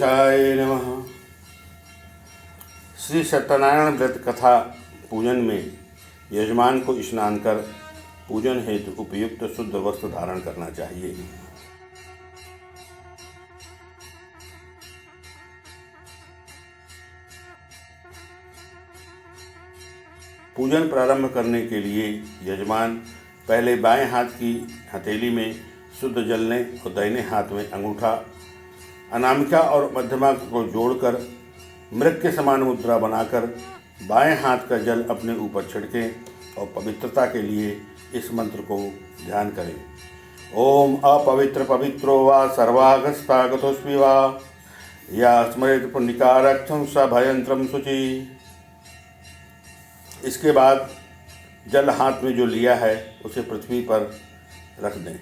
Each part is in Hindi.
गणेशाय नमः। श्री सत्यनारायण व्रत कथा पूजन में यजमान को स्नान कर पूजन हेतु उपयुक्त शुद्ध वस्त्र धारण करना चाहिए। पूजन प्रारंभ करने के लिए यजमान पहले बाएं हाथ की हथेली में शुद्ध जल लें और दाहिने हाथ में अंगूठा, अनामिका और मध्यमा को जोड़कर मृग के समान मुद्रा बनाकर बाएं हाथ का जल अपने ऊपर छिड़कें और पवित्रता के लिए इस मंत्र को ध्यान करें। ओम अपवित्र पवित्रो वा सर्वागस्तागतोस्मि वा या स्मरेत पुण्यकारक्षं स भयंत्रम शुचि। इसके बाद जल हाथ में जो लिया है उसे पृथ्वी पर रख दें।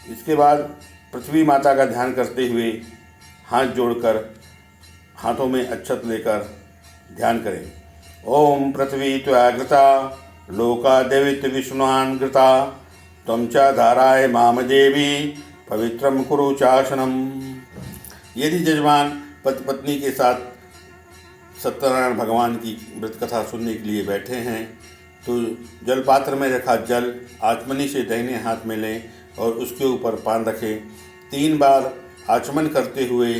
इसके बाद पृथ्वी माता का ध्यान करते हुए हाथ जोड़कर हाथों में अक्षत लेकर ध्यान करें। ओम पृथ्वी त्वयाग्रता लोका देवित विष्णुआन घृता त्वं च धाराय माम देवी पवित्रम कुरु चासनम। यदि यजमान पति पत्नी के साथ सत्यनारायण भगवान की व्रत कथा सुनने के लिए बैठे हैं तो जलपात्र में रखा जल आचमनी से दाहिने हाथ में लें और उसके ऊपर पान रखें। 3 बार आचमन करते हुए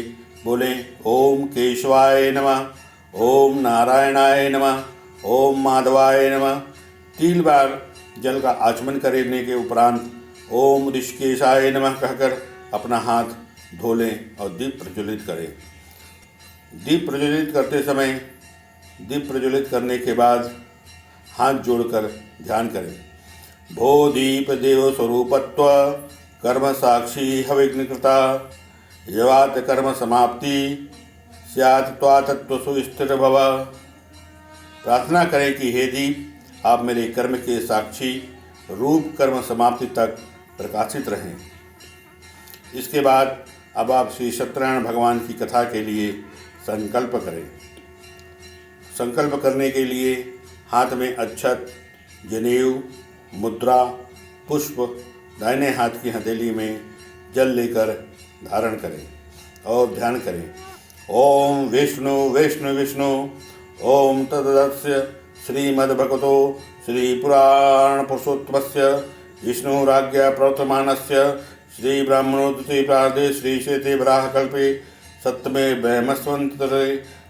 बोलें ओम केशवाय नमः, ओम नारायणाय नमः, ओम माधवाय नमः। 3 बार जल का आचमन करने के उपरांत ओम ऋषिकेशाय नमः कहकर अपना हाथ धो लें और दीप प्रज्वलित करें। दीप प्रज्वलित करते समय दीप प्रज्वलित करने के बाद हाथ जोड़कर ध्यान करें। भो दीप देव स्वरूपत्व कर्म साक्षी हविघ्नकृता यवात कर्म समाप्ति स्यात् त्वातत्वसु स्थिर भव। प्रार्थना करें कि हे दीप आप मेरे कर्म के साक्षी रूप कर्म समाप्ति तक प्रकाशित रहें। इसके बाद अब आप श्री सत्यनारायण भगवान की कथा के लिए संकल्प करें। संकल्प करने के लिए हाथ में अक्षत, जनेऊ, मुद्रा, पुष्प दाहिने हाथ की हथेली में जल लेकर धारण करें और ध्यान करें। ओम विष्णु विष्णु विष्णु ओम तदस्य श्रीमद्भगवतो श्रीपुराण पुरुषोत्तमस्य विष्णुराज्ञा प्रवर्तमानस्य श्री ब्राह्मणोदिते प्रार्धे श्री शेते वराहकल्पे सप्तमे ब्रह्मस्वंतरे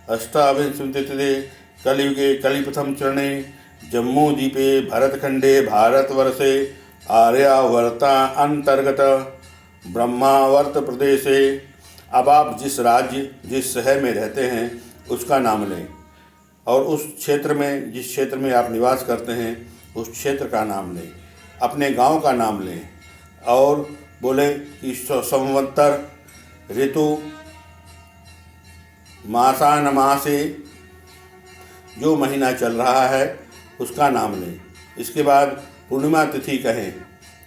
अष्टाविंशतितमे कलियुगे कलिप्रथम चरणे जम्मूद्वीपे भरतखंडे भारतवर्षे आर्यावर्ता अंतर्गत ब्रह्मावर्त प्रदेशे। अब आप जिस राज्य जिस शहर में रहते हैं उसका नाम लें और उस क्षेत्र में जिस क्षेत्र में आप निवास करते हैं उस क्षेत्र का नाम लें, अपने गांव का नाम लें और बोले कि संवत्सर ऋतु मासानमासे जो महीना चल रहा है उसका नाम लें। इसके बाद पूर्णिमा तिथि कहें,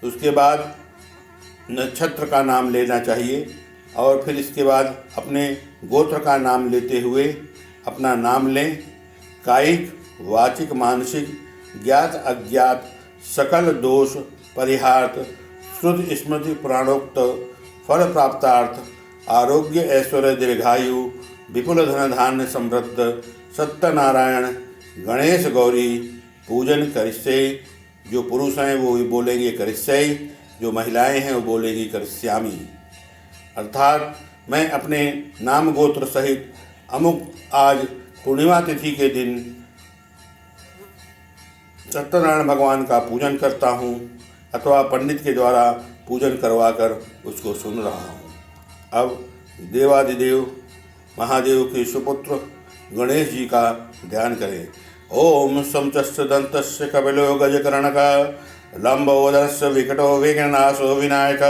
उसके बाद नक्षत्र का नाम लेना चाहिए और फिर इसके बाद अपने गोत्र का नाम लेते हुए अपना नाम लें। कायिक वाचिक मानसिक ज्ञात अज्ञात सकल दोष परिहार्थ श्रुति स्मृति पुराणोक्त फल प्राप्तार्थ आरोग्य ऐश्वर्य दीर्घायु विपुल धन धान्य समृद्ध सत्यनारायण गणेश गौरी पूजन करिष्ये। जो पुरुष हैं वो बोलेंगे करिष्ये, जो महिलाएं हैं वो बोलेंगी करिष्यामि। अर्थात मैं अपने नाम गोत्र सहित अमुक आज पूर्णिमा तिथि के दिन सत्यनारायण भगवान का पूजन करता हूँ अथवा पंडित के द्वारा पूजन करवाकर उसको सुन रहा हूँ। अब देवादिदेव महादेव के सुपुत्र गणेश जी का ध्यान करें। ओम समचस्य दंतस्य कपिलो गजकर्णका लंबोदरस्य विकटो विघ्ननाशो विनायक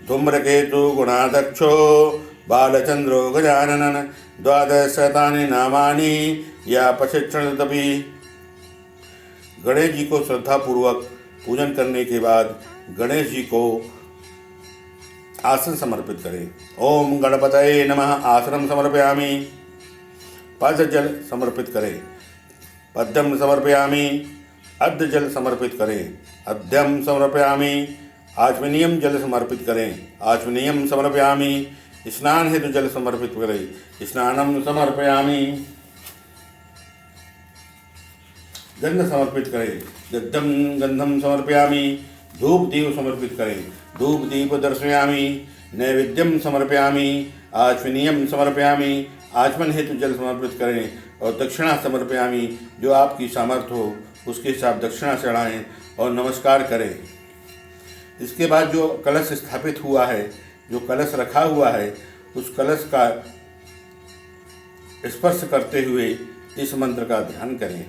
धूम्रकेतु गुणाध्यक्षो बालचंद्रो गजानन द्वादशतानि नामानि या प्रशिक्षणतपि। गणेश जी को श्रद्धापूर्वक पूजन करने के बाद गणेश जी को आसन समर्पित करें। ओम गणपतये नमः आसनं समर्पयामि। पद जल समर्पित करें। पद्यम समर्पयामि। अर्ध जल समर्पित करें। अद्यम समर्पयामि। आचमनीयम जल समर्पित करें। आचमनीयम समर्पयामि। स्नान हेतु जल समर्पित करें। स्नानम समर्पयामि। गंध समर्पित करें। गद्धम गंधम समर्पयामि। धूप दीप समर्पित करें। धूप दीप दर्शयामि। नैवेद्यम समर्पयामि। आचमनीयम समर्पयामि। आचमन हेतु जल समर्पित करें। और दक्षिणा समर्पयामि। जो आपकी सामर्थ्य हो उसके साथ दक्षिणा चढ़ाएं और नमस्कार करें। इसके बाद जो कलश स्थापित हुआ है, जो कलश रखा हुआ है, उस कलश का स्पर्श करते हुए इस मंत्र का ध्यान करें।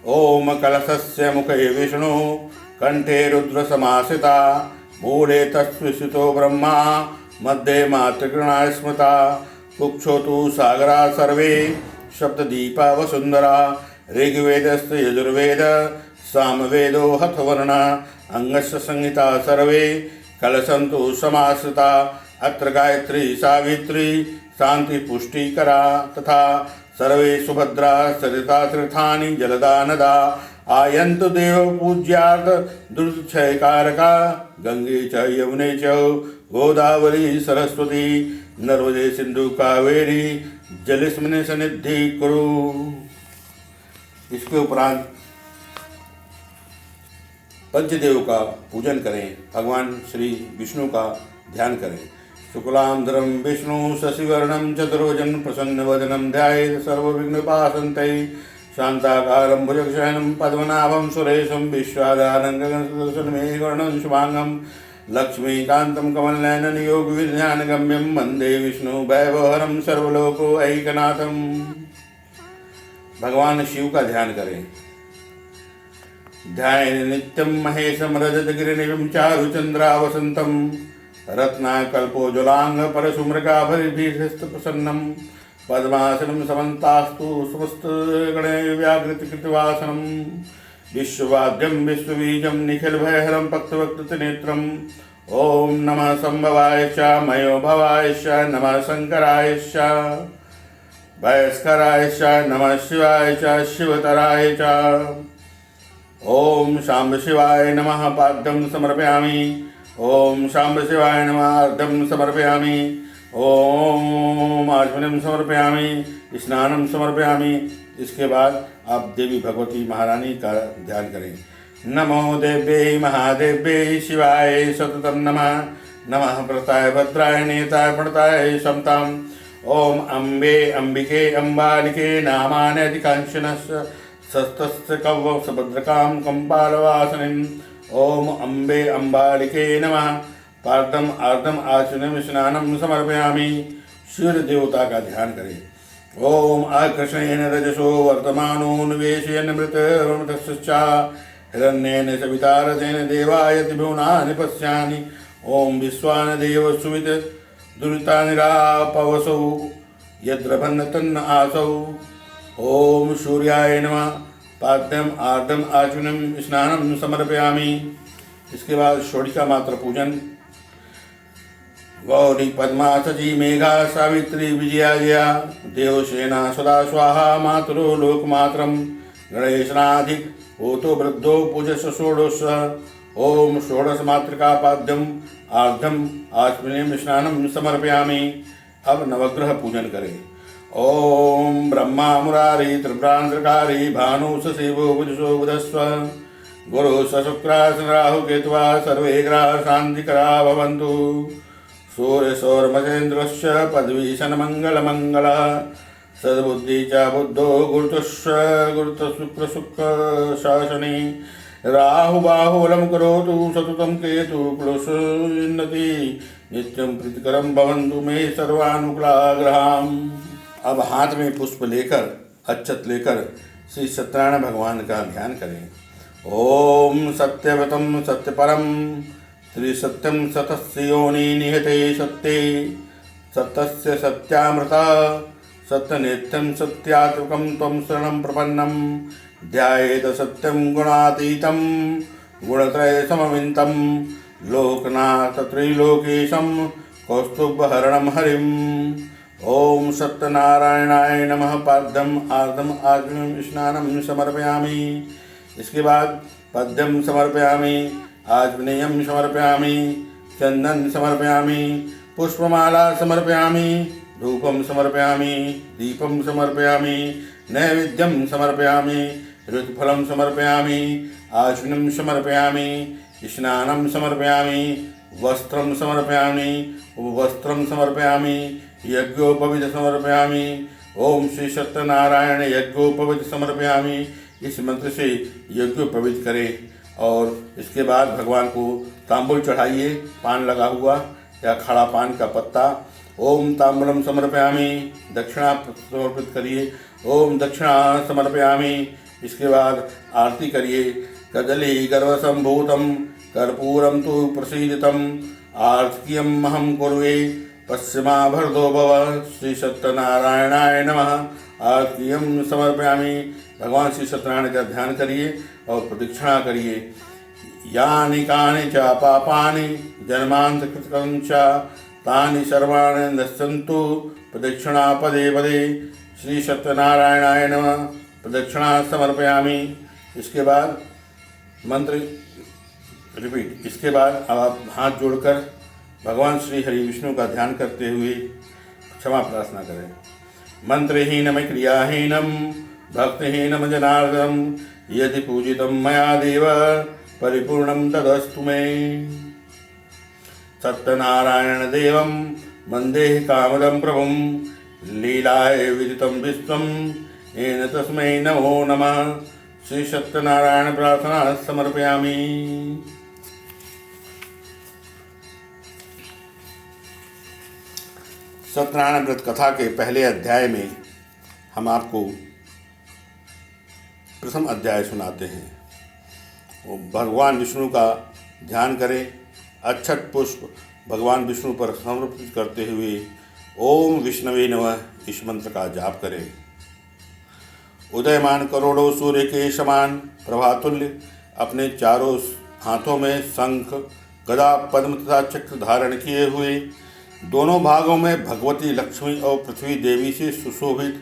ओम कलशस्य मुखे विष्णु कंठे रुद्र समासिता मूले तस्वितो ब्रह्मा मध्ये मातृगणा स्मृता कुक्षो तु सागरा सर्वे सप्तदीपा वसुंधरा ऋग्वेदस्य यजुर्वेद सामवेदो हथवर्ण अंगस्य संहिता सर्वे कलशन्तु समाश्रिता अत्र गायत्री सावित्री शांति पुष्टिकरा तथा सर्वे सुभद्रा सरिता तीर्थानि जलदा नदा आयन्तु देव पूज्यार्थ दुर्क्षयकारका गंगे च यमुने च गोदावरी सरस्वती नर्मदे सिंधु कावेरी जलेस्मिन् सन्निधि कुरु। इसके उपरांत पंचदेव का पूजन करें। भगवान श्री विष्णु का ध्यान करें। शुक्लांबरधरं विष्णु शशिवर्णं चतुर्भुजं प्रसन्नवदनं ध्यायेत् सर्वविघ्नोपशान्तये शान्ताकारं भुजगशयनं पद्मनाभं सुरेशं विश्वाधारं गगनसदृशमेघवर्णं शुभांगं लक्ष्मीकान्तं कमलनयनं योगविज्ञानगम्यं वन्दे विष्णु वैभवहरं सर्वलोकैकनाथं। भगवान शिव का ध्यान करें। ध्यान नित्यं महेशं रजतगिरिनिभं चारुचन्द्रावसन्तं रत्नाकल्पोज्ज्वलांग परशुमृगाभरिभिस्तप्रसन्नं पद्मासनं समन्तास्तु समस्तगणे व्याघ्रकृतवासनं विश्ववाद्यं विश्वबीजं निखिलभयहरं भक्तवक्त्रनेत्रम्। ॐ नमः संभवाय च मयो भवाय च नमः शङ्कराय च वयस्कराय च नमः शिवाय च शिवतराय च। ओम शांब शिवाय नमः पाद्यं समर्पयामि। ओम शांब शिवाय नमः अर्घ्यं समर्पयामि। ओम आचमनीयं समर्पयामि। स्नानं समर्पयामि। इसके बाद आप देवी भगवती महारानी का ध्यान करें। नमो देव्यै महादेव्यै शिवाय सततं नमः। नमः प्रताय भद्राय नेताय प्रणताय समताम्। ओम अम्बे अंबिके अम्बालिके नामानि अधिकांशनस्य सस्तस्य कव्व सुभद्रकां कम्पालवासिनीम्। ओम अम्बे अम्बालिके नमः। पार्थम आर्धम आचमनीयं स्नानं समर्पयामि। सूर्य देवता का ध्यान करें। ओम आकृष्णेन रजसो वर्तमानो निवेशयन् मृतस्य हिरण्येन सविता रथेन देवाय त्रिभुवनानि पश्यामि। ओम विश्वान देव सुविद दुरितानिरापवसौ यद्रभन्न तन्न आसौ। ओम सूर्याय नमः। पाद्यम आर्धम आचमनीयं स्नानं समर्पयामि। इसके बाद षोडशिका मात्र पूजन। गौरी पद्मा सची मेघा सावित्री विजया जया देवसेना सदा स्वाहा मातरो लोकमात्रम गणेशनाधिक होतो वृद्धो पूजस षोडश। ओम षोडश मातृका पाद्यम आर्धम आचमनीयं स्नानं समर्पयामि। अब नवग्रह पूजन करें। ओम ब्रह्मा मुरारी त्रिपुरांतरकारी भानु शिवो बुधसो बुधस्व गुरु शुक्रासन राहु केत्वा सर्वे ग्रहा शांतिकरा भवन्तु। सूर्य सौरमजेन्द्रस्य पदवी सन्मंगल सद्बुद्धि च बुद्धो गुरुतुश्च गुरुतुशुक्र शुक्र शासनी राहु बाहुलं करोतु सततं केतु क्लुषोन्नति नित्यं प्रीतिकरं भवन्तु मे सर्वानुकूलाग्रहाम्। अब हाथ में पुष्प लेकर अक्षत लेकर श्री सत्यनारायण भगवान का ध्यान करें। ओम सत्यव्रतम सत्यपरम त्रिसत्यम सतस्य योनि निहते सत्ये सत्यस्य सत्यामृता सत्यनित्यं सत्यात्मकं त्वं शरणं प्रपन्नं ध्यायेत सत्यं गुणातीतं गुणत्रय समविन्तं लोकनाथ त्रैलोकेशं कौस्तुभहरणं हरिम्। ओम सत्यनारायणाय नमः। पाद्यम आर्धम आचमनीयं स्नानं समर्पयामि। इसके बाद पद्यं समर्पयामि। आचमनीयं समर्पयामि। चंदन समर्पयामि। पुष्पमाला समर्पयामि, धूपं समर्पयामि, दीपं समर्पयामि, नैवेद्यं समर्पयामि, ऋतुफलं समर्पयामि, आचमनं समर्पयामि, स्नानं समर्पयामि, वस्त्रं समर्पयामि, उपवस्त्रं समर्पयामि, यज्ञोपवीत समर्पयामि। ओम श्री सत्यनारायण यज्ञोपवीत समर्पयामि। इस मंत्र से यज्ञोपवीत करें और इसके बाद भगवान को तांबुल चढ़ाइए, पान लगा हुआ या खड़ा पान का पत्ता। ओम तांबूलम समर्पयामि, दक्षिणा समर्पित करिए। ओम दक्षिणा समर्पयामि। इसके बाद आरती करिए। कदली गर्भसंभूतम कर्पूरम तु प्रसीदितम आर्तिक्यम अहम कुर्वे पश्चिमाभर्दो भव। श्री सत्यनारायणाय नमः। आर्तिक्यम समर्पयामि। भगवान श्री सत्यनारायण का ध्यान करिए और प्रदक्षिणा करिए। यानि कानि च पापानि जन्मान्तकृतं च तानि सर्वाणि नश्यन्तु प्रदक्षिणा पदे पदे। श्री सत्यनारायणाय नमः। प्रदक्षिणा समर्पयामि। इसके बाद मंत्र रिपीट। इसके बाद अब आप हाथ जोड़कर भगवान श्री हरि विष्णु का ध्यान करते हुए क्षमा प्रार्थना करें। मंत्रहीनम क्रियाहीनम भक्तिहीनम जनार्दनम यदि पूजितम मया देव परिपूर्णम तदस्तु मे। सत्यनारायण देवं वंदे कामदं प्रभुं लीलाय विदितं विश्वं येन तस्मै नमो नमः। श्री सत्यनारायण प्रार्थना समर्पयामि। सत्यनारायण व्रत कथा के पहले अध्याय में हम आपको प्रथम अध्याय सुनाते हैं। वो भगवान विष्णु का ध्यान करें। अक्षत पुष्प भगवान विष्णु पर समर्पित करते हुए ओम विष्णवे नमः इस मंत्र का जाप करें। उदयमान करोड़ों सूर्य के समान प्रभातुल्य अपने चारों हाथों में शंख गदा पद्म तथा चक्र धारण किए हुए दोनों भागों में भगवती लक्ष्मी और पृथ्वी देवी से सुशोभित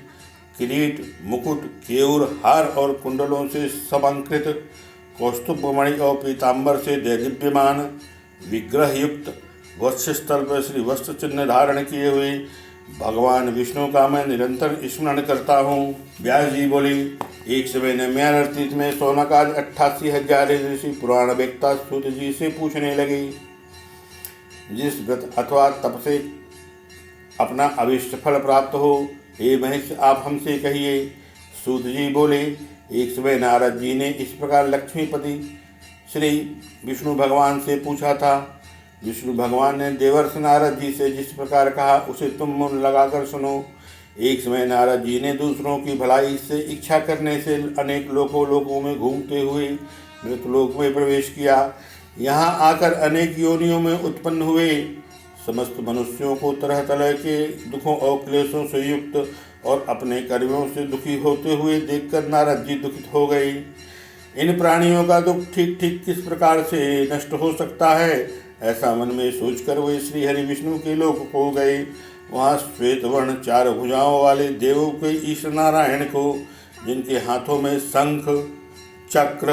किरीट मुकुट केयूर हार और कुंडलों से समंकृत कौस्तुभमणि और पीताम्बर से दैदिप्यमान विग्रह युक्त वक्षस्थल पर श्री वस्त्र चिन्ह धारण किए हुए भगवान विष्णु का मैं निरंतर स्मरण करता हूँ। व्यास जी बोली, एक समय नम्यातीत में सौनकादि 88,000 ऋषि पुराण वेत्ता सूत जी से पूछने लगे, जिस व्रत अथवा तप से अपना अभिष्ट फल प्राप्त हो, हे महेश आप हमसे कहिए। सूत जी बोले, एक समय नारद जी ने इस प्रकार लक्ष्मीपति श्री विष्णु भगवान से पूछा था। विष्णु भगवान ने देवर्षि नारद जी से जिस प्रकार कहा उसे तुम मन लगाकर सुनो। एक समय नारद जी ने दूसरों की भलाई से इच्छा करने से अनेक लोकों में घूमते हुए मृतलोक में प्रवेश किया। यहाँ आकर अनेक योनियों में उत्पन्न हुए। समस्त मनुष्यों को तरह तरह के दुखों और क्लेशों से युक्त और अपने कर्मों से दुखी होते हुए देखकर नारद जी दुखित हो गए। इन प्राणियों का दुख ठीक ठीक किस प्रकार से नष्ट हो सकता है, ऐसा मन में सोचकर वे श्री हरि विष्णु के लोक को गए। वहाँ श्वेत वर्ण 4 भुजाओं वाले देवों के ईश्वर नारायण को, जिनके हाथों में शंख चक्र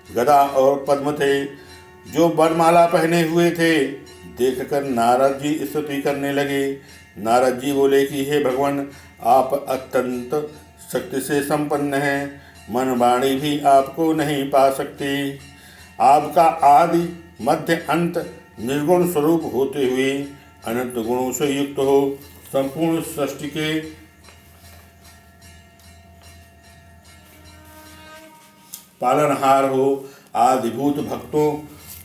गदा और पद्म थे, जो वरमाला पहने हुए थे, देखकर नारद जी स्तुति करने लगे। नारद जी बोले कि हे भगवान, आप अत्यंत शक्ति से संपन्न हैं, मन वाणी भी आपको नहीं पा सकती। आपका आदि मध्य अंत निर्गुण स्वरूप होते हुए अनंत गुणों से युक्त हो, संपूर्ण सृष्टि के पालनहार हो, आदिभूत भक्तों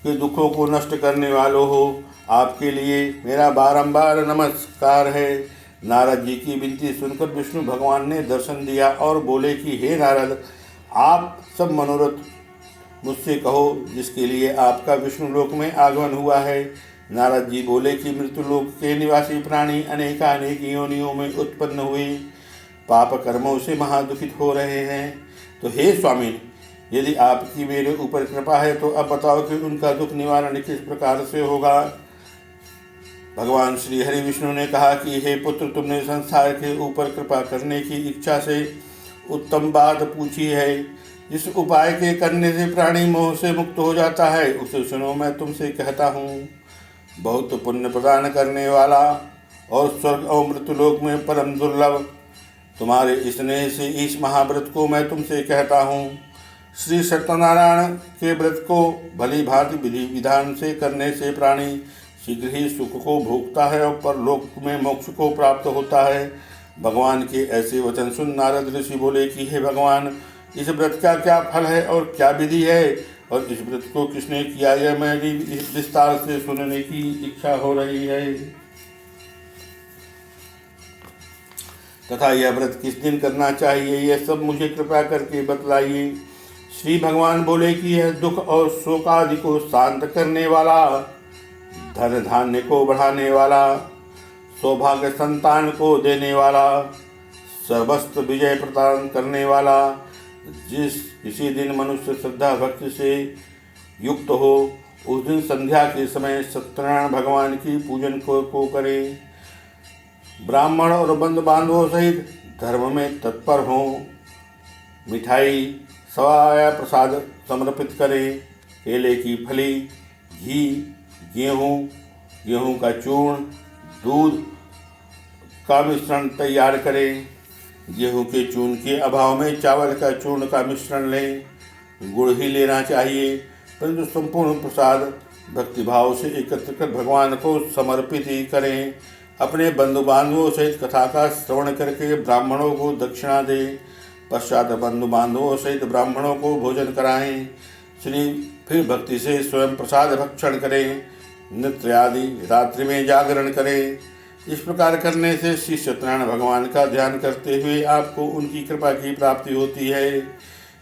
के दुखों को नष्ट करने वालों हो, आपके लिए मेरा बारंबार नमस्कार है। नारद जी की विनती सुनकर विष्णु भगवान ने दर्शन दिया और बोले कि हे नारद, आप सब मनोरथ मुझसे कहो जिसके लिए आपका विष्णु लोक में आगमन हुआ है। नारद जी बोले कि मृत्युलोक के निवासी प्राणी अनेकानेक योनियों में उत्पन्न हुए पाप कर्मों से महादुखित हो रहे हैं। तो हे स्वामी, यदि आपकी मेरे ऊपर कृपा है तो अब बताओ कि उनका दुख निवारण किस प्रकार से होगा। भगवान श्री हरि विष्णु ने कहा कि हे पुत्र, तुमने संसार के ऊपर कृपा करने की इच्छा से उत्तम बात पूछी है। जिस उपाय के करने से प्राणी मोह से मुक्त हो जाता है उसे सुनो, मैं तुमसे कहता हूँ। बहुत पुण्य प्रदान करने वाला और स्वर्ग और मृत्युलोक में परम दुर्लभ, तुम्हारे स्नेह से इस महाव्रत को मैं तुमसे कहता हूँ। श्री सत्यनारायण के व्रत को भली भांति विधि विधान से करने से प्राणी शीघ्र ही सुख को भोगता है और परलोक में मोक्ष को प्राप्त होता है। भगवान के ऐसे वचन सुन नारद ऋषि बोले कि हे भगवान, इस व्रत का क्या फल है और क्या विधि है, और इस व्रत को किसने किया, यह मेरी विस्तार से सुनने की इच्छा हो रही है। तथा यह व्रत किस दिन करना चाहिए, यह सब मुझे कृपा करके बतलाइए। श्री भगवान बोले कि यह दुख और शोक आदि को शांत करने वाला, धन धान्य को बढ़ाने वाला, सौभाग्य संतान को देने वाला, सर्वस्त्र विजय प्रदान करने वाला, इसी दिन मनुष्य श्रद्धा भक्ति से युक्त हो, उस दिन संध्या के समय सत्यनारायण भगवान की पूजन को करे। ब्राह्मण और बंधु बांधवों सहित धर्म में तत्पर हों। मिठाई सवाया प्रसाद समर्पित करें। केले की फली, घी, गेहूँ का चूर्ण, दूध का मिश्रण तैयार करें। गेहूँ के चूर्ण के अभाव में चावल का चूर्ण का मिश्रण लें। गुड़ ही लेना चाहिए, परंतु संपूर्ण प्रसाद भक्तिभाव से एकत्र कर भगवान को समर्पित ही करें। अपने बंधु बांधवों सहित कथा का श्रवण करके ब्राह्मणों को दक्षिणा दें। पश्चात बंधु बांधवों सहित ब्राह्मणों को भोजन कराएं। फिर भक्ति से स्वयं प्रसाद भक्षण करें। नृत्य आदि रात्रि में जागरण करें। इस प्रकार करने से श्री सत्यनारायण भगवान का ध्यान करते हुए आपको उनकी कृपा की प्राप्ति होती है।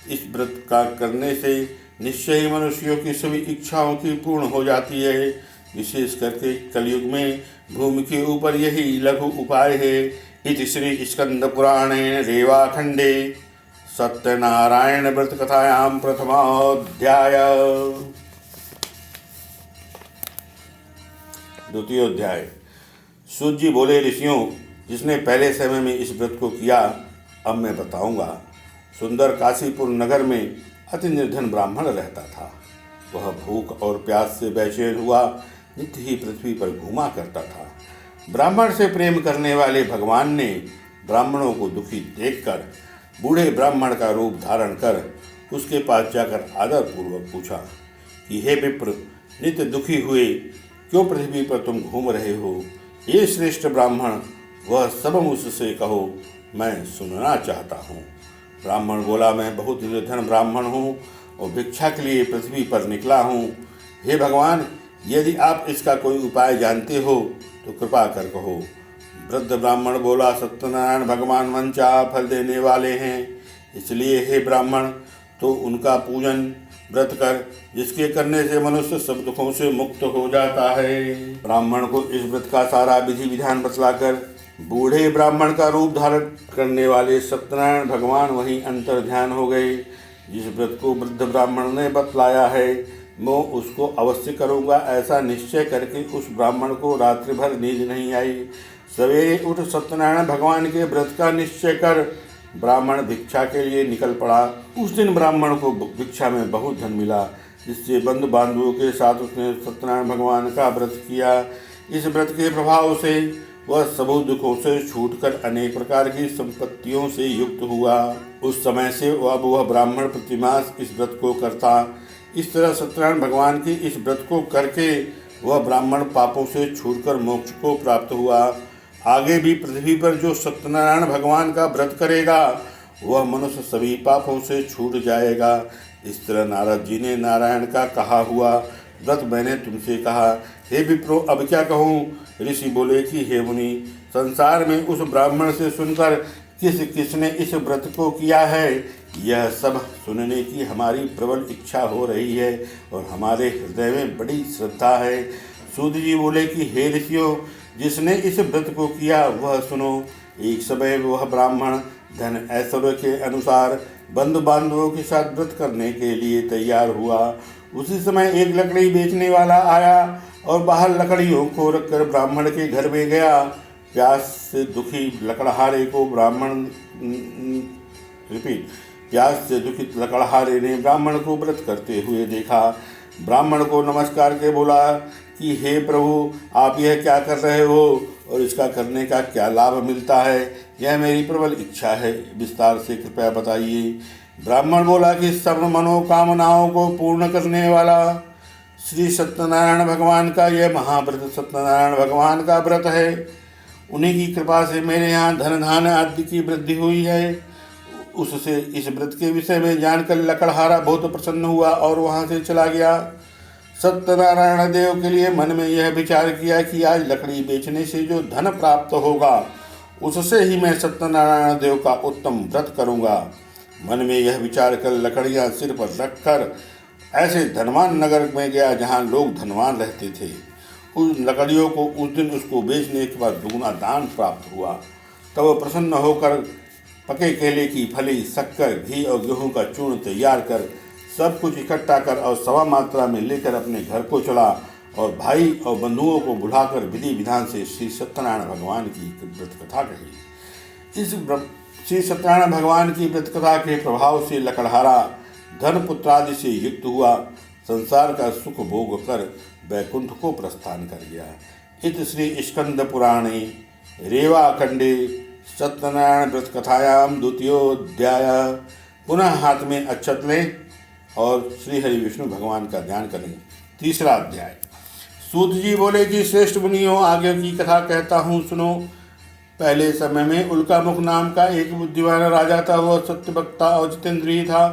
इस व्रत का करने से निश्चय ही मनुष्यों की सभी इच्छाओं की पूर्ण हो जाती है। विशेष करके कलयुग में भूमि के ऊपर यही लघु उपाय है। इति श्री स्कंद पुराणे रेवाखंडे सत्यनारायण व्रत कथायां प्रथमाध्याय। द्वितीय अध्याय। सूत जी बोले, ऋषियों, जिसने पहले समय में इस व्रत को किया अब मैं बताऊंगा। सुंदर काशीपुर नगर में अति निर्धन ब्राह्मण रहता था। वह भूख और प्यास से बेचैन हुआ नित्य ही पृथ्वी पर घूमा करता था। ब्राह्मण से प्रेम करने वाले भगवान ने ब्राह्मणों को दुखी देखकर बूढ़े ब्राह्मण का रूप धारण कर उसके पास जाकर आदरपूर्वक पूछा कि हे विप्र, नित्य दुखी हुए क्यों पृथ्वी पर तुम घूम रहे हो? ये श्रेष्ठ ब्राह्मण, वह सब मुझसे कहो, मैं सुनना चाहता हूँ। ब्राह्मण बोला, मैं बहुत निर्धन ब्राह्मण हूँ और भिक्षा के लिए पृथ्वी पर निकला हूँ। हे भगवान, यदि आप इसका कोई उपाय जानते हो तो कृपा कर कहो। वृद्ध ब्राह्मण बोला, सत्यनारायण भगवान वंचा फल देने वाले हैं, इसलिए हे ब्राह्मण तो उनका पूजन व्रत कर, जिसके करने से मनुष्य सब दुखों से मुक्त हो जाता है। ब्राह्मण को इस व्रत का सारा विधि विधान बतलाकर बूढ़े ब्राह्मण का रूप धारण करने वाले सत्यनारायण भगवान वहीं अंतर ध्यान हो गए। जिस व्रत को वृद्ध ब्राह्मण ने बतलाया है मैं उसको अवश्य करूँगा, ऐसा निश्चय करके उस ब्राह्मण को रात्रि भर नींद नहीं आई। सवेरे उठ सत्यनारायण भगवान के व्रत का निश्चय कर ब्राह्मण भिक्षा के लिए निकल पड़ा। उस दिन ब्राह्मण को भिक्षा में बहुत धन मिला, जिससे बंधु बांधवों के साथ उसने सत्यनारायण भगवान का व्रत किया। इस व्रत के प्रभाव से वह सबू दुखों से छूटकर अनेक प्रकार की संपत्तियों से युक्त हुआ। उस समय से अब वह ब्राह्मण प्रतिमास इस व्रत को करता। इस तरह सत्यनारायण भगवान की इस व्रत को करके वह ब्राह्मण पापों से छूटकर मोक्ष को प्राप्त हुआ। आगे भी पृथ्वी पर जो सत्यनारायण भगवान का व्रत करेगा वह मनुष्य सभी पापों से छूट जाएगा। इस तरह नारद जी ने नारायण का कहा हुआ व्रत मैंने तुमसे कहा। हे विप्रो, अब क्या कहूँ? ऋषि बोले कि हे मुनि, संसार में उस ब्राह्मण से सुनकर किसने इस व्रत को किया है, यह सब सुनने की हमारी प्रबल इच्छा हो रही है और हमारे हृदय में बड़ी श्रद्धा है। सूत जी बोले कि हे ऋषियों, जिसने इस व्रत को किया वह सुनो। एक समय वह ब्राह्मण धन ऐश्वर्य के अनुसार बंधु बांधवों के साथ व्रत करने के लिए तैयार हुआ। उसी समय एक लकड़ी बेचने वाला आया और बाहर लकड़ियों को रखकर ब्राह्मण के घर में गया। प्यास से दुखी लकड़हारे ने ब्राह्मण को व्रत करते हुए देखा। ब्राह्मण को नमस्कार के बोला कि हे प्रभु, आप यह क्या कर रहे हो और इसका करने का क्या लाभ मिलता है? यह मेरी प्रबल इच्छा है, विस्तार से कृपया बताइए। ब्राह्मण बोला कि सर्व मनोकामनाओं को पूर्ण करने वाला श्री सत्यनारायण भगवान का यह महाव्रत सत्यनारायण भगवान का व्रत है। उन्हीं की कृपा से मेरे यहाँ धन धान आदि की वृद्धि हुई है। उससे इस व्रत के विषय में जानकर लकड़हारा बहुत प्रसन्न हुआ और वहाँ से चला गया। सत्यनारायण देव के लिए मन में यह विचार किया कि आज लकड़ी बेचने से जो धन प्राप्त होगा उससे ही मैं सत्यनारायण देव का उत्तम व्रत करूँगा। मन में यह विचार कर लकड़ियाँ सिर पर रखकर ऐसे धनवान नगर में गया जहाँ लोग धनवान रहते थे। उन लकड़ियों को उस दिन उसको बेचने के बाद दुगुना दान प्राप्त हुआ। तब वह प्रसन्न होकर पके केले की फली, शक्कर, घी और गेहूं का चूर्ण तैयार कर सब कुछ इकट्ठा कर और सवा मात्रा में लेकर अपने घर को चला और भाई और बंधुओं को बुलाकर विधि विधान से श्री सत्यनारायण भगवान की व्रत कथा कही। इस श्री सत्यनारायण भगवान की व्रत कथा के प्रभाव से लकड़हारा धन पुत्रादि से युक्त हुआ, संसार का सुख भोग कर वैकुंठ को प्रस्थान कर गया। इत श्री स्कंद पुराणे रेवाखंडे सत्यनारायण व्रत कथायाम द्वितीयोध्याय। पुनः हाथ में अक्षत लें और श्री हरि विष्णु भगवान का ध्यान करें। तीसरा अध्याय। सूत जी बोले कि श्रेष्ठ मुनियों, आगे की कथा कहता हूँ, सुनो। पहले समय में उल्कामुख नाम का एक बुद्धिमान राजा था। वह सत्यवक्ता और जितेंद्रिय था।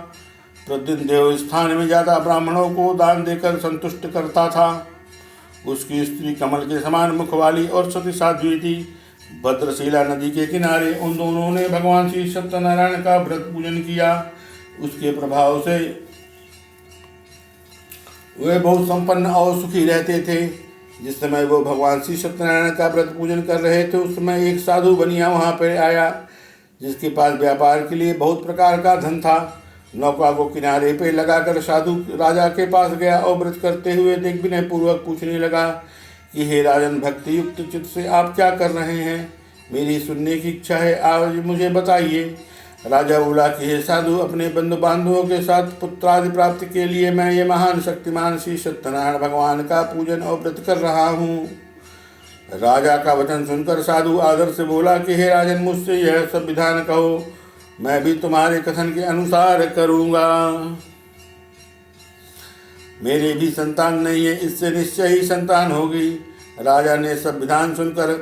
प्रतिदिन देव स्थान में जाता ब्राह्मणों को दान देकर संतुष्ट करता था। उसकी स्त्री कमल के समान मुख वाली और सती साध्वी थी। भद्रशिला नदी के किनारे उन दोनों ने भगवान श्री सत्यनारायण का व्रत पूजन किया। उसके प्रभाव से वे बहुत संपन्न और सुखी रहते थे। जिस समय वो भगवान श्री सत्यनारायण का व्रत पूजन कर रहे थे उस समय एक साधु बनिया वहाँ पर आया, जिसके पास व्यापार के लिए बहुत प्रकार का धन था। नौका को किनारे पे लगाकर साधु राजा के पास गया और व्रत करते हुए देख विनय पूर्वक पूछने लगा कि हे राजन, भक्ति युक्त चित्त से आप क्या कर रहे हैं? मेरी सुनने की इच्छा है, आज मुझे बताइए। राजा बोला कि हे साधु, अपने बंधु बांधवों के साथ पुत्रादि प्राप्ति के लिए मैं ये महान शक्तिमान श्री सत्यनारायण भगवान का पूजन और व्रत कर रहा हूँ। राजा का वचन सुनकर साधु आदर से बोला कि हे राजन, मुझसे यह सब विधान कहो, मैं भी तुम्हारे कथन के अनुसार करूँगा। मेरे भी संतान नहीं है, इससे निश्चय ही संतान होगी। राजा ने सब विधान सुनकर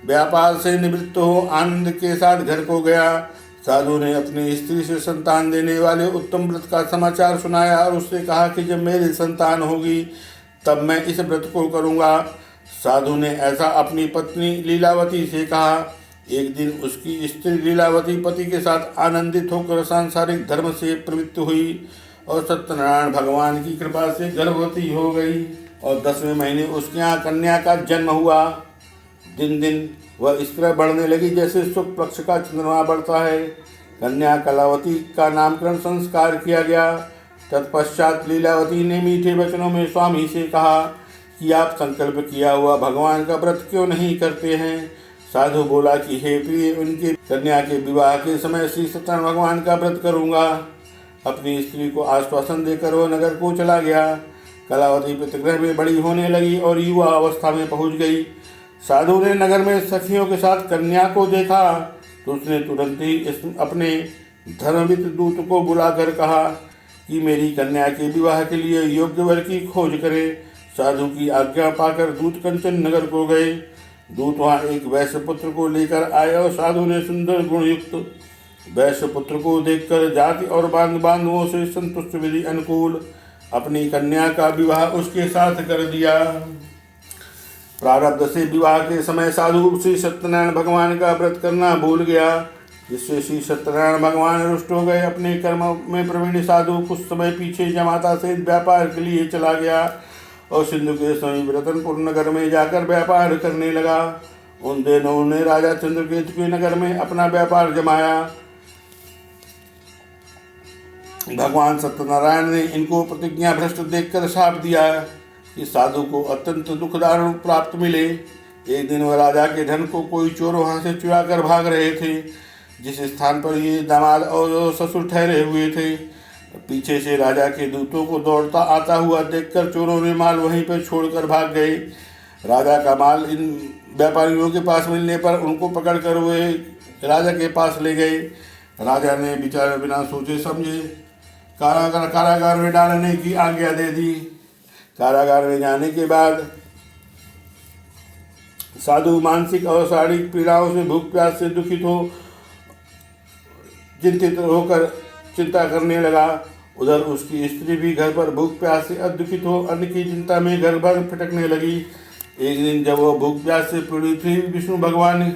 व्यापार से निवृत्त हो आनंद के साथ घर को गया। साधु ने अपनी स्त्री से संतान देने वाले उत्तम व्रत का समाचार सुनाया और उससे कहा कि जब मेरी संतान होगी तब मैं इस व्रत को करूँगा। साधु ने ऐसा अपनी पत्नी लीलावती से कहा। एक दिन उसकी स्त्री लीलावती पति के साथ आनंदित होकर सांसारिक धर्म से प्रवृत्त हुई और सत्यनारायण भगवान की कृपा से गर्भवती हो गई और 10वें महीने उसके यहाँ कन्या का जन्म हुआ। दिन दिन वह इस तरह बढ़ने लगी जैसे शुक्ल पक्ष का चंद्रमा बढ़ता है। कन्या कलावती का नामकरण संस्कार किया गया। तत्पश्चात लीलावती ने मीठे वचनों में स्वामी से कहा कि आप संकल्प किया हुआ भगवान का व्रत क्यों नहीं करते हैं? साधु बोला कि हे प्रिय, उनकी कन्या के विवाह के समय श्री सत्यनारायण भगवान का व्रत करूँगा। अपनी स्त्री को आश्वासन देकर वह नगर को चला गया। कलावती प्रतिग्रह में बड़ी होने लगी और युवा अवस्था में पहुँच गई। साधु ने नगर में सखियों के साथ कन्या को देखा तो उसने तुरंत ही अपने धर्मविद दूत को बुलाकर कहा कि मेरी कन्या के विवाह के लिए योग्य वर की खोज करे। साधु की आज्ञा पाकर दूत कंचन नगर को गए। दूत वहाँ एक वैश्य पुत्र को लेकर आए और साधु ने सुंदर गुणयुक्त वैश्य पुत्र को देखकर जाति और बांधवों से संतुष्ट विधि अनुकूल अपनी कन्या का विवाह उसके साथ कर दिया। प्रारब्ध से विवाह के समय साधु श्री सत्यनारायण भगवान का व्रत करना भूल गया, जिससे श्री सत्यनारायण भगवान रुष्ट हो गए। अपने कर्म में प्रवीण साधु कुछ समय पीछे जमाता से व्यापार के लिए चला गया और सिंधु के समीप रतनपुर नगर में जाकर व्यापार करने लगा। उन दिनों उन्होंने राजा चंद्रकेतु के नगर में अपना व्यापार जमाया। भगवान सत्यनारायण ने इनको प्रतिज्ञा भ्रष्ट देखकर शाप दिया कि साधु को अत्यंत दुखदारुण प्राप्त मिले। एक दिन वह राजा के धन को कोई चोर वहाँ से चुरा कर भाग रहे थे। जिस स्थान पर ये दामाद और ससुर ठहरे हुए थे पीछे से राजा के दूतों को दौड़ता आता हुआ देखकर चोरों ने माल वहीं पर छोड़कर भाग गए। राजा का माल इन व्यापारियों के पास मिलने पर उनको पकड़कर वे राजा के पास ले गए। राजा ने बेचारे बिना सोचे समझे कारागार में डालने की आज्ञा दे दी। कारागार में जाने के बाद साधु मानसिक और शारीरिक पीड़ाओं से, भूख प्यास से दुखित हो चिंतित होकर चिंता करने लगा। उधर उसकी स्त्री भी घर पर भूख प्यास से दुखित हो अन्न की चिंता में घर भर भटकने लगी। एक दिन जब वह भूख प्यास से पीड़ित थी, विष्णु भगवान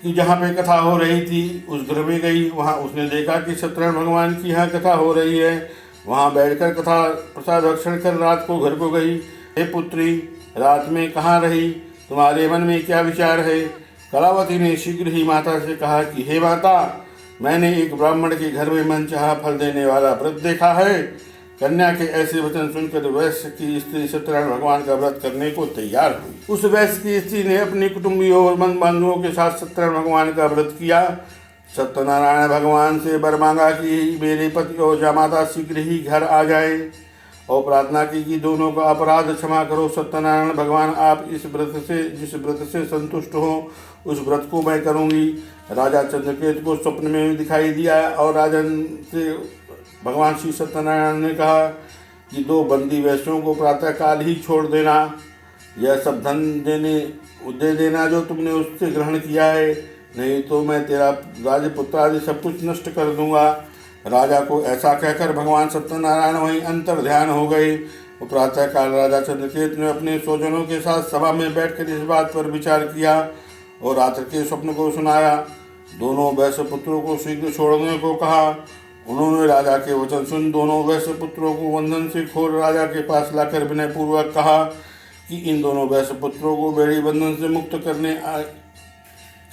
की जहाँ पे कथा हो रही थी उस घर में गई। वहाँ उसने देखा कि सत्यनारायण भगवान की यहाँ कथा हो रही है। वहाँ बैठकर कथा प्रसाद भक्षण कर रात को घर को गई। हे पुत्री, रात में कहाँ रही? तुम्हारे मन में क्या विचार है? कलावती ने शीघ्र ही माता से कहा कि हे माता, मैंने एक ब्राह्मण के घर में मनचाहा फल देने वाला व्रत देखा है। कन्या के ऐसे वचन सुनकर वैश्य की स्त्री सत्यनारायण भगवान का व्रत करने को तैयार हुई। उस वैश्य की स्त्री ने अपने कुटुंबियों और बंधुओं के साथ सत्यनारायण भगवान का व्रत किया। सत्यनारायण भगवान से वर मांगा कि मेरे पति और जामाता शीघ्र ही घर आ जाए, और प्रार्थना की कि दोनों का अपराध क्षमा करो। सत्यनारायण भगवान, आप इस व्रत से जिस व्रत से संतुष्ट हो उस व्रत को मैं करूँगी। राजा चंद्रकेतु को स्वप्न में दिखाई दिया और राजन से भगवान श्री सत्यनारायण ने कहा कि 2 बंदी वैश्यों को प्रातःकाल ही छोड़ देना। यह सब धन दे देना जो तुमने उससे ग्रहण किया है, नहीं तो मैं तेरा राजपुत्र आदि सब कुछ नष्ट कर दूंगा। राजा को ऐसा कहकर भगवान सत्यनारायण वहीं अंतर ध्यान हो गए। प्रातःकाल राजा चंद्रकेतु ने अपने स्वजनों के साथ सभा में बैठकर इस बात पर विचार किया और रात्र के स्वप्न को सुनाया। दोनों वैश्य पुत्रों को शीघ्र छोड़ने को कहा। उन्होंने राजा के वचन सुन दोनों वैश्य पुत्रों को बंधन से खोल राजा के पास लाकर विनय पूर्वक कहा कि इन दोनों वैश्य पुत्रों को बेड़ी बंधन से मुक्त करने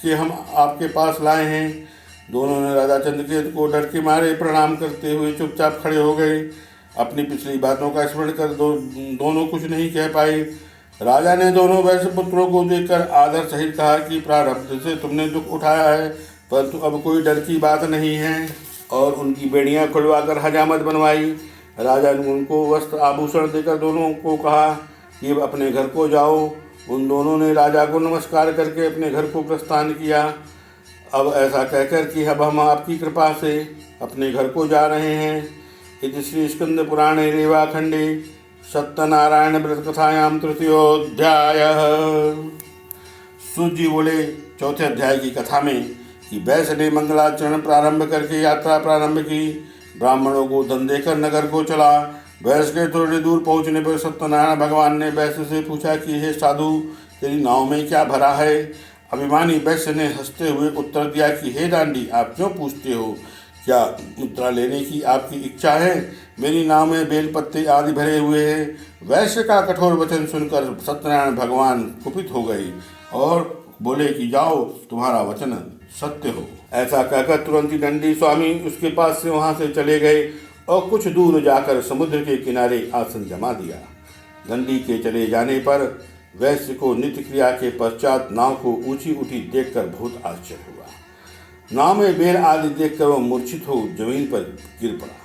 के हम आपके पास लाए हैं। दोनों ने राजा चंद्रकेतु को डर के मारे प्रणाम करते हुए चुपचाप खड़े हो गए। अपनी पिछली बातों का स्मरण कर दोनों कुछ नहीं कह पाए। राजा ने दोनों वैश्य पुत्रों को देखकर आदर सहित कहा कि प्रारब्ध से तुमने दुख उठाया है, परंतु अब कोई डर की बात नहीं है, और उनकी बेड़ियां खुलवाकर हजामत बनवाई। राजा ने उनको वस्त्र आभूषण देकर दोनों को कहा कि अब अपने घर को जाओ। उन दोनों ने राजा को नमस्कार करके अपने घर को प्रस्थान किया। अब ऐसा कहकर कि अब हम आपकी कृपा से अपने घर को जा रहे हैं। इति श्री स्कंद पुराणे रेवाखंडे सत्यनारायण व्रत कथायाम तृतीयोध्यायः। सूत जी बोले चौथे अध्याय की कथा में कि वैश्य ने मंगलाचरण प्रारंभ करके यात्रा प्रारंभ की। ब्राह्मणों को धन देकर नगर को चला। वैश्य के थोड़ी दूर पहुंचने पर सत्यनारायण भगवान ने वैश्य से पूछा कि हे साधु, तेरी नाव में क्या भरा है? अभिमानी वैश्य ने हंसते हुए उत्तर दिया कि हे दांडी, आप क्यों पूछते हो? क्या मुद्रा लेने की आपकी इच्छा है? मेरी नाव में बेल पत्ते आदि भरे हुए हैं। वैश्य का कठोर वचन सुनकर सत्यनारायण भगवान कुपित हो गए और बोले कि जाओ, तुम्हारा वचन सत्य हो। ऐसा कहकर तुरंत ही दंडी स्वामी उसके पास से वहां से चले गए और कुछ दूर जाकर समुद्र के किनारे आसन जमा दिया। दंडी के चले जाने पर वैश्य को नित्य क्रिया के पश्चात नाव को ऊंची उठी देखकर बहुत आश्चर्य हुआ। नाव में बेर आदि देखकर वह मूर्छित हो जमीन पर गिर पड़ा।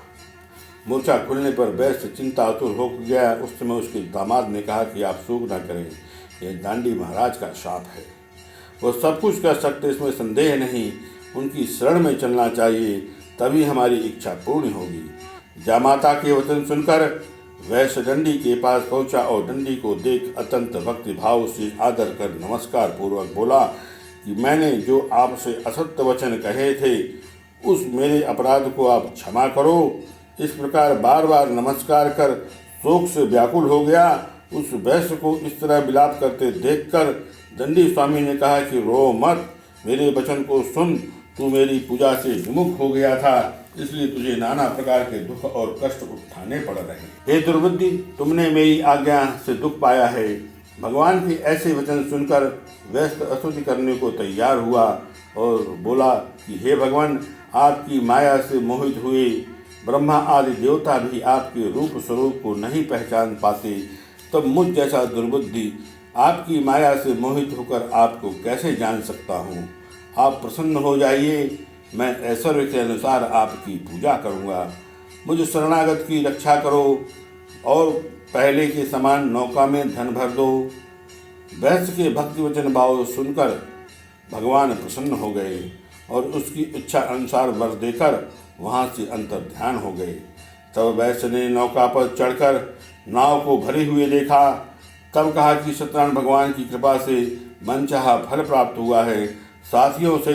मूर्छा खुलने पर वैश्य चिंतातुर हो गया। उस समय उसके दामाद ने कहा कि आप शोक न करें, यह दांडी महाराज का शाप है। वह सब कुछ कर सकते, इसमें संदेह नहीं। उनकी शरण में चलना चाहिए, तभी हमारी इच्छा पूर्ण होगी। जामाता के वचन सुनकर वैश्य दंडी के पास पहुंचा और दंडी को देख अत्यंत भक्ति भाव से आदर कर नमस्कार पूर्वक बोला कि मैंने जो आपसे असत्य वचन कहे थे उस मेरे अपराध को आप क्षमा करो। इस प्रकार बार बार नमस्कार कर शोक से व्याकुल हो गया। उस वैश्य को इस तरह विलाप करते देखकर दंडी स्वामी ने कहा कि रो मत, मेरे वचन को सुन। तू मेरी पूजा से विमुख हो गया था, इसलिए तुझे नाना प्रकार के दुख और कष्ट उठाने पड़ रहे। हे दुर्बुद्धि, तुमने मेरी आज्ञा से दुख पाया है। भगवान के ऐसे वचन सुनकर वैश्य स्तुति करने को तैयार हुआ और बोला कि हे भगवान, आपकी माया से मोहित हुए ब्रह्मा आदि देवता भी आपके रूप स्वरूप को नहीं पहचान पाते, तब मुझ जैसा दुर्बुद्धि आपकी माया से मोहित होकर आपको कैसे जान सकता हूँ। आप प्रसन्न हो जाइए, मैं ऐश्वर्य के अनुसार आपकी पूजा करूँगा। मुझ शरणागत की रक्षा करो और पहले के समान नौका में धन भर दो। वैश्य के भक्ति वचन भाव सुनकर भगवान प्रसन्न हो गए और उसकी इच्छा अनुसार वर देकर वहाँ से अंतर ध्यान हो गए। तब वैश्य ने नौका पर चढ़कर नाव को भरे हुए देखा। तब कहा कि सत्यनारायण भगवान की कृपा से मनचाहा फल प्राप्त हुआ है। साथियों से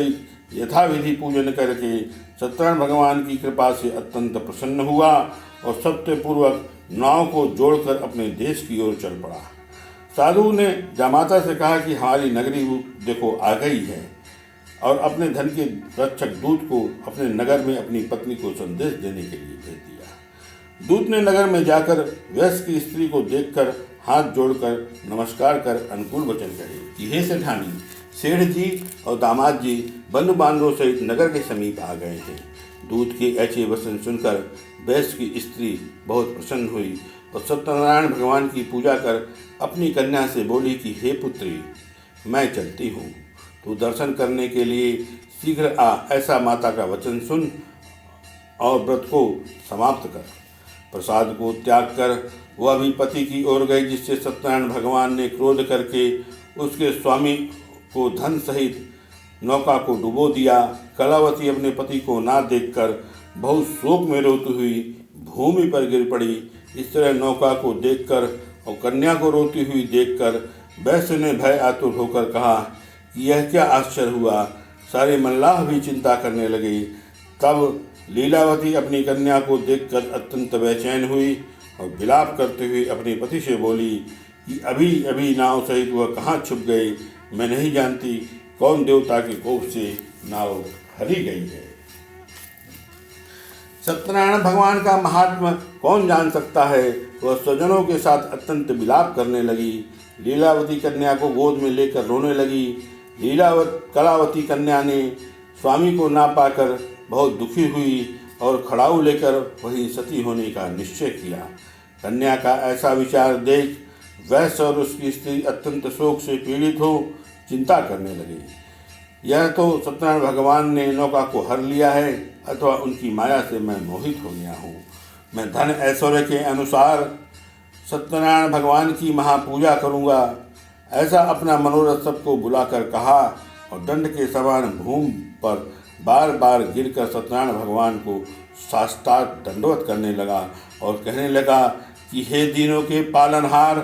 यथाविधि पूजन करके सत्यनारायण भगवान की कृपा से अत्यंत प्रसन्न हुआ और सत्यपूर्वक नाव को जोड़कर अपने देश की ओर चल पड़ा। साधु ने जामाता से कहा कि हमारी नगरी देखो आ गई है, और अपने धन के रक्षक दूत को अपने नगर में अपनी पत्नी को संदेश देने के लिए भेज दिया। दूत ने नगर में जाकर वैश्य की स्त्री को देखकर हाथ जोड़कर नमस्कार कर अनुकूल वचन कहे कि हे सेठानी, सेठ जी और दामाद जी बंधु बांधवों सहित नगर के समीप आ गए हैं। दूत के ऐसे वचन सुनकर वैश्य की स्त्री बहुत प्रसन्न हुई और सत्यनारायण भगवान की पूजा कर अपनी कन्या से बोली कि हे पुत्री, मैं चलती हूँ, तू दर्शन करने के लिए शीघ्र आ। ऐसा माता का वचन सुन और व्रत को समाप्त कर। प्रसाद को त्याग कर वह भी पति की ओर गई, जिससे सत्यनारायण भगवान ने क्रोध करके उसके स्वामी को धन सहित नौका को डुबो दिया। कलावती अपने पति को ना देखकर बहुत शोक में रोती हुई भूमि पर गिर पड़ी। इस तरह नौका को देखकर और कन्या को रोती हुई देखकर वैश्य ने भय आतुर होकर कहा कि यह क्या आश्चर्य हुआ। सारे मल्लाह भी चिंता करने लगे। तब लीलावती अपनी कन्या को देखकर अत्यंत बेचैन हुई और विलाप करते हुए अपने पति से बोली कि अभी अभी नाव सहित वह कहाँ छुप गए। मैं नहीं जानती कौन देवता के कोप से नाव हरी गई है। सत्यनारायण भगवान का महात्मा कौन जान सकता है। वह स्वजनों के साथ अत्यंत विलाप करने लगी। लीलावती कन्या को गोद में लेकर रोने लगी। कलावती कन्या ने स्वामी को ना पाकर बहुत दुखी हुई और खड़ाऊ लेकर वहीं सती होने का निश्चय किया। कन्या का ऐसा विचार देख वैश्य और उसकी स्त्री अत्यंत शोक से पीड़ित हो चिंता करने लगे। यह तो सत्यनारायण भगवान ने नौका को हर लिया है, अथवा उनकी माया से मैं मोहित हो गया हूँ। मैं धन ऐश्वर्य के अनुसार सत्यनारायण भगवान की महापूजा करूँगा। ऐसा अपना मनोरथ सबको बुलाकर कहा और दंड के समान भूमि पर बार बार गिरकर सत्यनारायण भगवान को साष्टांग दंडवत करने लगा और कहने लगा कि हे दीनों के पालनहार,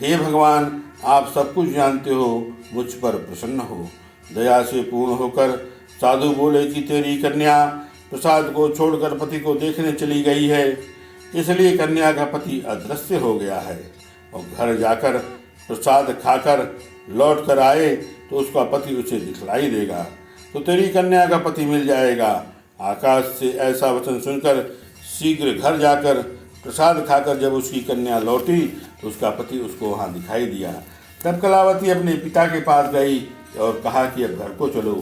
हे भगवान, आप सब कुछ जानते हो, मुझ पर प्रसन्न हो। दया से पूर्ण होकर साधु बोले कि तेरी कन्या प्रसाद को छोड़कर पति को देखने चली गई है, इसलिए कन्या का पति अदृश्य हो गया है, और घर जाकर प्रसाद खाकर लौट कर आए तो उसका पति उसे दिखलाई देगा, तो तेरी कन्या का पति मिल जाएगा। आकाश से ऐसा वचन सुनकर शीघ्र घर जाकर प्रसाद खाकर जब उसकी कन्या लौटी तो उसका पति उसको वहाँ दिखाई दिया। तब कलावती अपने पिता के पास गई और कहा कि अब घर को चलो,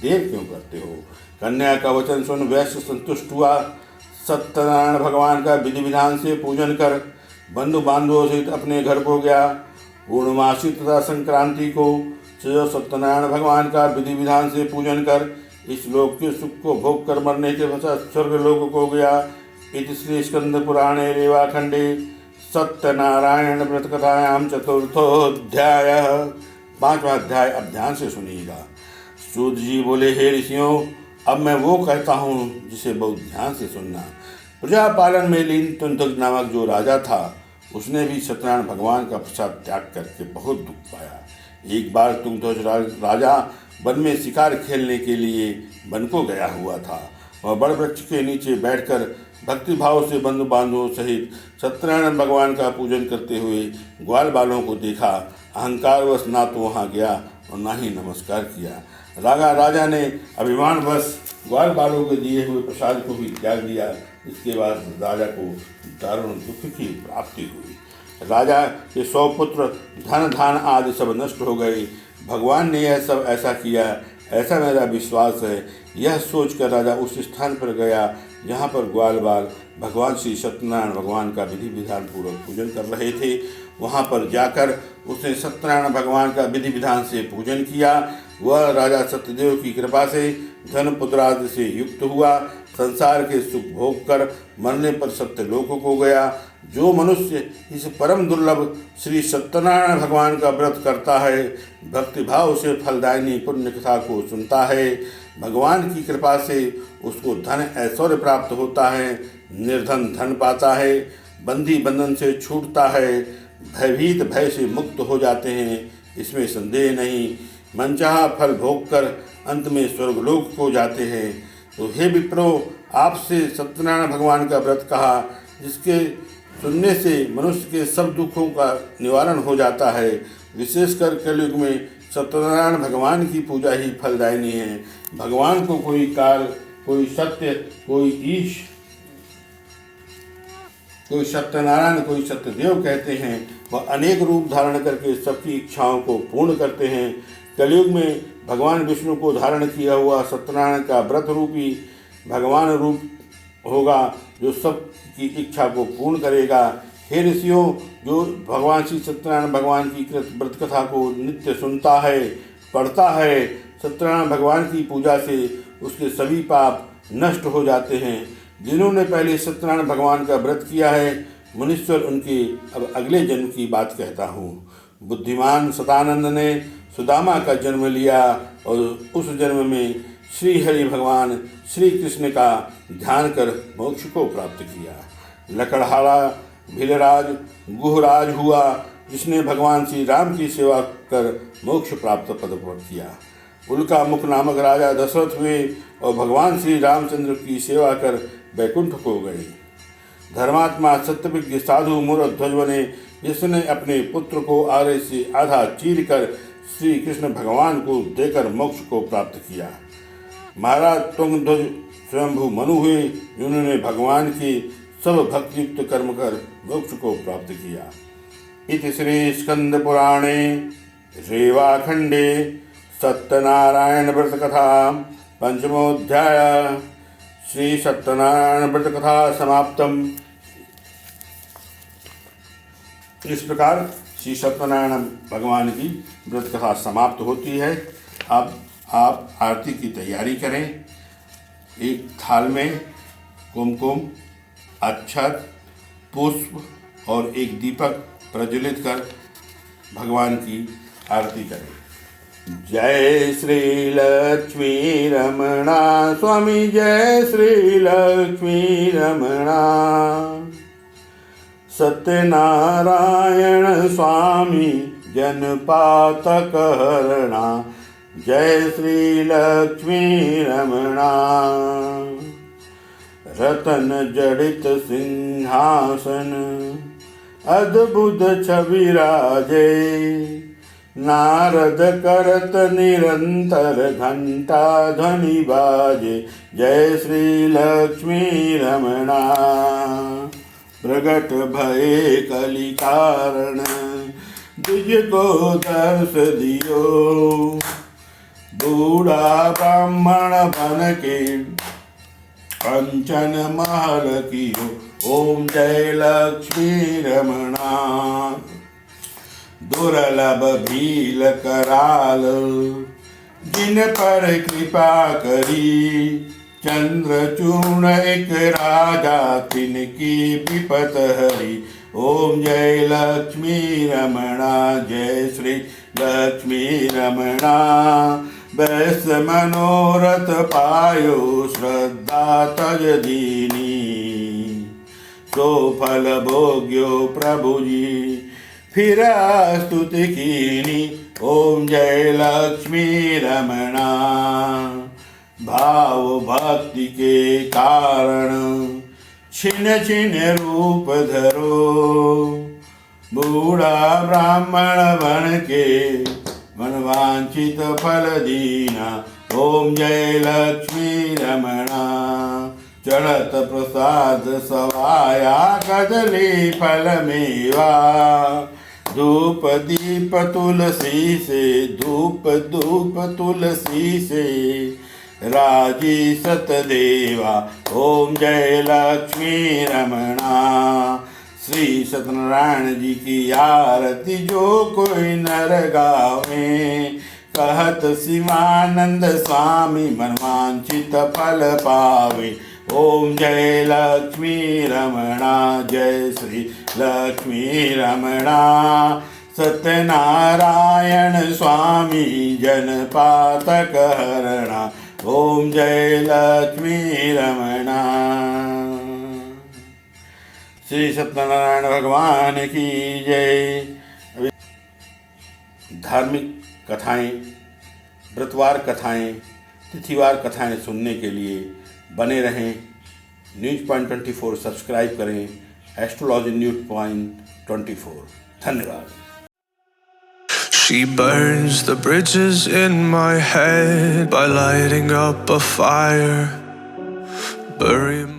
देर क्यों करते हो। कन्या का वचन सुन वैश्य संतुष्ट हुआ। सत्यनारायण भगवान का विधि विधान से पूजन कर बंधु बांधवों सहित अपने घर को गया। पूर्णमासी तथा संक्रांति को सत्यनारायण भगवान का विधि विधान से पूजन कर इस लोक के सुख को भोग कर मरने के पश्चात स्वर्ग लोक को गया। इति श्री स्कंद पुराणे रेवाखंडे सत्यनारायण व्रत कथायाम चतुर्थोध्याय। 5वां अध्याय अब ध्यान से सुनिएगा। सूत जी बोले, हे ऋषियों, अब मैं वो कहता हूँ जिसे बहुत ध्यान से सुनना। प्रजा पालन में लीन तुंतक नामक जो राजा था, उसने भी सत्यनारायण भगवान का प्रसाद त्याग करके बहुत दुख पाया। एक बार तुंतक राजा वन में शिकार खेलने के लिए वन को गया हुआ था। वह बड़ वृक्ष के नीचे बैठकर भक्ति भाव से बंधु बांधवों सहित सत्यनारायण भगवान का पूजन करते हुए ग्वाल बालों को देखा। अहंकारवश ना तो वहाँ गया और ना ही नमस्कार किया। राजा ने अभिमानवश ग्वाल बालों के दिए हुए प्रसाद को भी त्याग दिया। इसके बाद राजा को दारुण दुख की प्राप्ति हुई। राजा के 100 पुत्र, धन धान आदि सब नष्ट हो गए। भगवान ने यह सब ऐसा किया, ऐसा मेरा विश्वास है। यह सोचकर राजा उस स्थान पर गया जहाँ पर ग्वाल बाल भगवान श्री सत्यनारायण भगवान का विधि विधान पूर्वक पूजन कर रहे थे। वहाँ पर जाकर उसने सत्यनारायण भगवान का विधि विधान से पूजन किया। वह राजा सत्यदेव की कृपा से धन पुत्र आदि से युक्त हुआ, संसार के सुख भोग कर मरने पर सत्यलोक को गया। जो मनुष्य इस परम दुर्लभ श्री सत्यनारायण भगवान का व्रत करता है, भक्तिभाव से फलदायिनी पुण्य कथा को सुनता है, भगवान की कृपा से उसको धन ऐश्वर्य प्राप्त होता है, निर्धन धन पाता है, बंदी बंधन से छूटता है, भयभीत भय से मुक्त हो जाते हैं, इसमें संदेह नहीं। मनचाहा फल भोग कर अंत में स्वर्गलोक को जाते हैं। तो हे विप्रो, आपसे सत्यनारायण भगवान का व्रत कहा, जिसके सुनने से मनुष्य के सब दुखों का निवारण हो जाता है। विशेषकर कलयुग में सत्यनारायण भगवान की पूजा ही फलदायिनी है। भगवान को कोई काल, कोई सत्य, कोई ईश, कोई सत्यनारायण, कोई सत्यदेव कहते हैं। वह अनेक रूप धारण करके सबकी इच्छाओं को पूर्ण करते हैं। कलयुग में भगवान विष्णु को धारण किया हुआ सत्यनारायण का व्रत रूपी भगवान रूप होगा, जो सब की इच्छा को पूर्ण करेगा। हे ऋषियों, जो भगवान श्री सत्यनारायण भगवान की व्रत कथा को नित्य सुनता है, पढ़ता है, सत्यनारायण भगवान की पूजा से उसके सभी पाप नष्ट हो जाते हैं। जिन्होंने पहले सत्यनारायण भगवान का व्रत किया है, मुनीश्वर उनके अब अगले जन्म की बात कहता हूँ। बुद्धिमान सतानंद ने सुदामा का जन्म लिया और उस जन्म में श्री हरि भगवान श्री कृष्ण का ध्यान कर मोक्ष को प्राप्त किया। लकड़हारा भीलराज गुहराज हुआ, जिसने भगवान श्री राम की सेवा कर मोक्ष प्राप्त पद किया। उल्का मुख नामक राजा दशरथ हुए और भगवान श्री रामचंद्र की सेवा कर बैकुंठ को गए। धर्मात्मा सत्यविज्ञ साधु मूरध्वज बने, जिसने अपने पुत्र को आरे से आधा चीर कर श्री कृष्ण भगवान को देकर मोक्ष को प्राप्त किया। महाराज तुंगध्वज स्वयंभू मनु हुए, जिन्होंने भगवान के सब भक्तियुक्त कर्म कर मोक्ष को प्राप्त किया। इति श्री स्कंद पुराणे रेवाखंडे सत्यनारायण व्रत कथा पंचमोध्याय श्री सत्यनारायण व्रत कथा समाप्तम। इस प्रकार श्री सत्यनारायण भगवान की व्रत कथा समाप्त होती है। अब आप आरती की तैयारी करें। एक थाल में कुमकुम, अक्षत, पुष्प और एक दीपक प्रज्वलित कर भगवान की आरती करें। जय श्री लक्ष्मी रमणा स्वामी, जय श्री लक्ष्मी रमणा। सत्यनारायण स्वामी जनपातक हरणा, जय श्री लक्ष्मी रमणा। रतन जड़ित सिंहासन अद्भुत छवि राजे, नारद करत निरंतर घंटा ध्वनि बाजे, जय श्री लक्ष्मी रमणा। प्रगट भये कलि कारण द्विज को दर्श दियो, बूढ़ा ब्राह्मण बन के कंचन महल कियो, ओम जय लक्ष्मी रमणा। दुर्लभ भील कराल जिन पर कृपा करी, चंद्रचूर्ण एक राजा तिनकी विपत हरी, ओम जय लक्ष्मी रमणा, जय श्री लक्ष्मी रमणा। बैस मनोरथ पायो श्रद्धा तज दीनी, सो फल भोग्यो प्रभु जी फिर स्तुति कीनी, ओम जय लक्ष्मी रमणा। भाव भक्ति के कारण छिन छिन रूप धरो, बूढ़ा ब्राह्मण बन के मनवांछित फल दीना, ओम जय लक्ष्मी रमणा। चढ़त प्रसाद सवाया कदली फल मेवा, धूप दीप तुलसी से, धूप धूप तुलसी से राजी सतदेवा, ओम जय लक्ष्मी रमणा। श्री सत्यनारायण जी की आरती जो कोई नर गावे, कहत शिवानंद स्वामी मनवांचित फल पावे। ओम जय लक्ष्मी रमणा, जय श्री लक्ष्मी रमणा। सत्यनारायण स्वामी जनपातक हरणा। ओम जय लक्ष्मी रमणा। श्री सत्यनारायण भगवान की जय। धार्मिक कथाएं, व्रतवार कथाएं, तिथिवार कथाएं सुनने के लिए बने रहें। न्यूज़ पॉइंट 24 सब्सक्राइब करें। Astrology news point 24। धन्यवाद। She burns the bridges in my head by lighting up a fire. Bury